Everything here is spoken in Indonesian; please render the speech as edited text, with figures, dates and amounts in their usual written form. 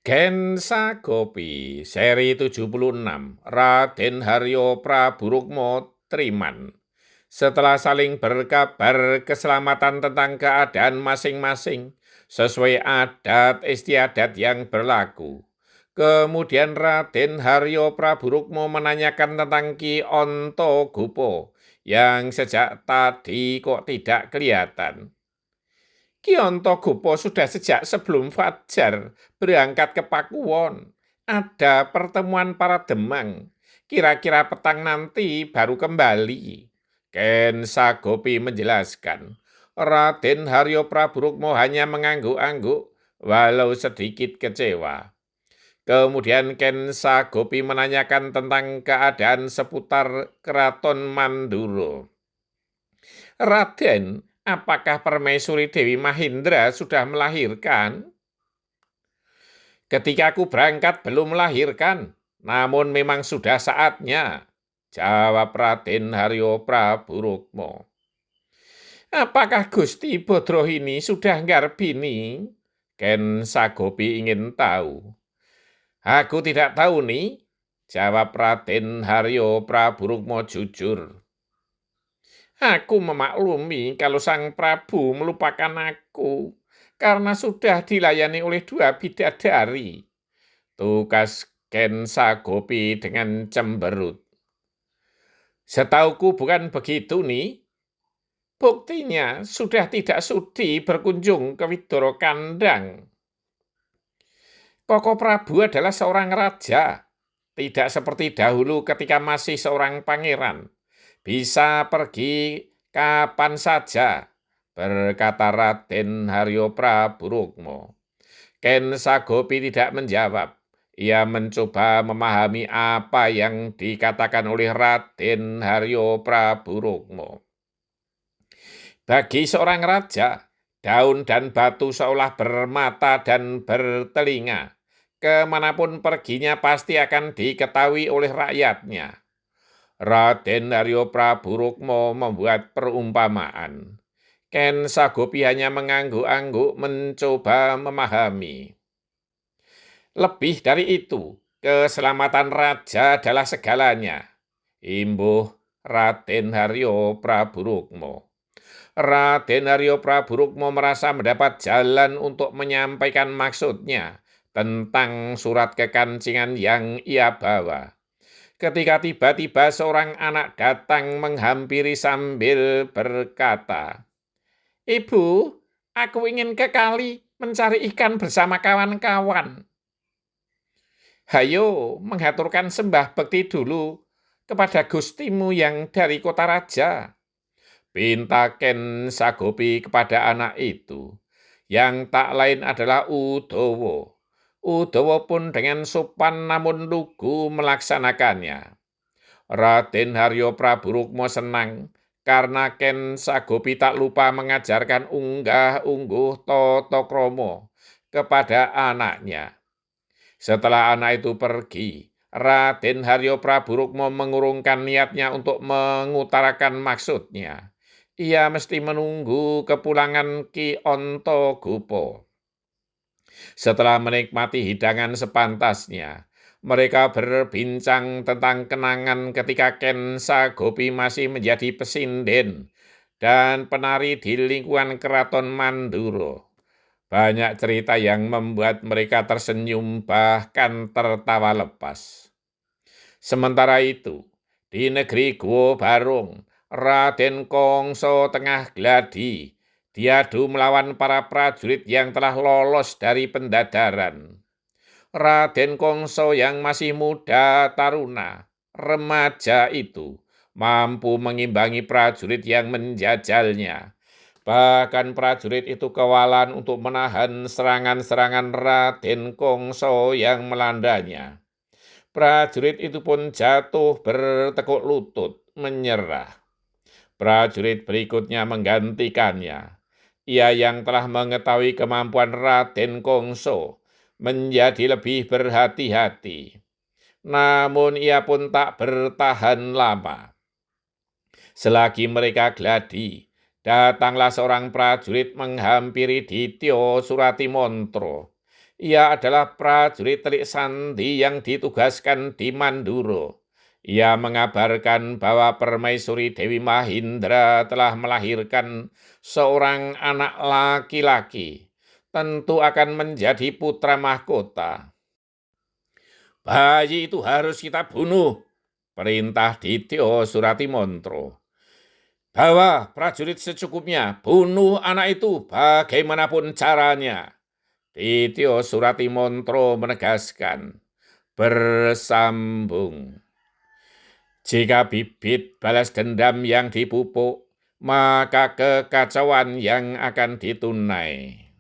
Gensa Gopi, seri 76, Raden Haryo Praburukmo Triman. Setelah saling berkabar keselamatan tentang keadaan masing-masing, sesuai adat istiadat yang berlaku. Kemudian Raden Haryo Praburukmo menanyakan tentang Ki Ontogupo, yang sejak tadi kok tidak kelihatan. Ki Ontogupo sudah sejak sebelum fajar berangkat ke Pakuwon. Ada pertemuan para demang. Kira-kira petang nanti baru kembali. Ken Sagopi menjelaskan. Raden Haryo Praburukmo hanya mengangguk-angguk walau sedikit kecewa. Kemudian Ken Sagopi menanyakan tentang keadaan seputar Keraton Manduro. Raden, apakah Permaisuri Dewi Mahindra sudah melahirkan? Ketika aku berangkat belum melahirkan, namun memang sudah saatnya, jawab Raden Haryo Praburukmo. Apakah Gusti Bodrohini sudah nggarbini? Ken Sagopi ingin tahu. Aku tidak tahu nih, jawab Raden Haryo Praburukmo jujur. Aku memaklumi kalau Sang Prabu melupakan aku karena sudah dilayani oleh 2 bidadari. Tugas Ken Sagopi dengan cemberut. Setauku bukan begitu nih. Buktinya sudah tidak sudi berkunjung ke Widoro Kandang. Koko Prabu adalah seorang raja, tidak seperti dahulu ketika masih seorang pangeran. Bisa pergi kapan saja, berkata Raden Haryo Praburukmo. Ken Sagopi tidak menjawab. Ia mencoba memahami apa yang dikatakan oleh Raden Haryo Praburukmo. Bagi seorang raja, daun dan batu seolah bermata dan bertelinga. Kemanapun perginya pasti akan diketahui oleh rakyatnya. Raden Haryo Praburukmo membuat perumpamaan. Ken Sagopi hanya mengangguk-angguk mencoba memahami. Lebih dari itu, keselamatan raja adalah segalanya, imbuh Raden Haryo Praburukmo. Raden Haryo Praburukmo merasa mendapat jalan untuk menyampaikan maksudnya tentang surat kekancingan yang ia bawa. Ketika tiba-tiba seorang anak datang menghampiri sambil berkata, "Ibu, aku ingin ke kali mencari ikan bersama kawan-kawan." "Hayo, menghaturkan sembah bekti dulu kepada gustimu yang dari kota raja," pinta Ken Sagopi kepada anak itu, yang tak lain adalah Udowo. Udowo pun dengan sopan namun lugu melaksanakannya. Raden Haryo Praburukmo senang karena Ken Sagopi tak lupa mengajarkan unggah-ungguh tata krama kepada anaknya. Setelah anak itu pergi, Raden Haryo Praburukmo mengurungkan niatnya untuk mengutarakan maksudnya. Ia mesti menunggu kepulangan Ki Ontogupo. Setelah menikmati hidangan sepantasnya, mereka berbincang tentang kenangan ketika Ken Sagopi masih menjadi pesinden dan penari di lingkungan Keraton Manduro. Banyak cerita yang membuat mereka tersenyum bahkan tertawa lepas. Sementara itu, di negeri Guo Barung, Raden Kongso tengah gladi, diadu melawan para prajurit yang telah lolos dari pendadaran. Raden Kongso yang masih muda taruna, remaja itu, mampu mengimbangi prajurit yang menjajalnya. Bahkan prajurit itu kewalan untuk menahan serangan-serangan Raden Kongso yang melandanya. Prajurit itu pun jatuh bertekuk lutut, menyerah. Prajurit berikutnya menggantikannya. Ia yang telah mengetahui kemampuan Raden Kongso menjadi lebih berhati-hati. Namun ia pun tak bertahan lama. Selagi mereka gladi, datanglah seorang prajurit menghampiri Dityo Surati Montro. Ia adalah prajurit Telik Sandi yang ditugaskan di Manduro. Ia mengabarkan bahwa Permaisuri Dewi Mahindra telah melahirkan seorang anak laki-laki. Tentu akan menjadi putra mahkota. Bayi itu harus kita bunuh, perintah Dityo Suratimontro. Bawa prajurit secukupnya, bunuh anak itu bagaimanapun caranya. Dityo Suratimontro menegaskan, bersambung. Jika bibit balas dendam yang dipupuk, maka kekacauan yang akan ditunai.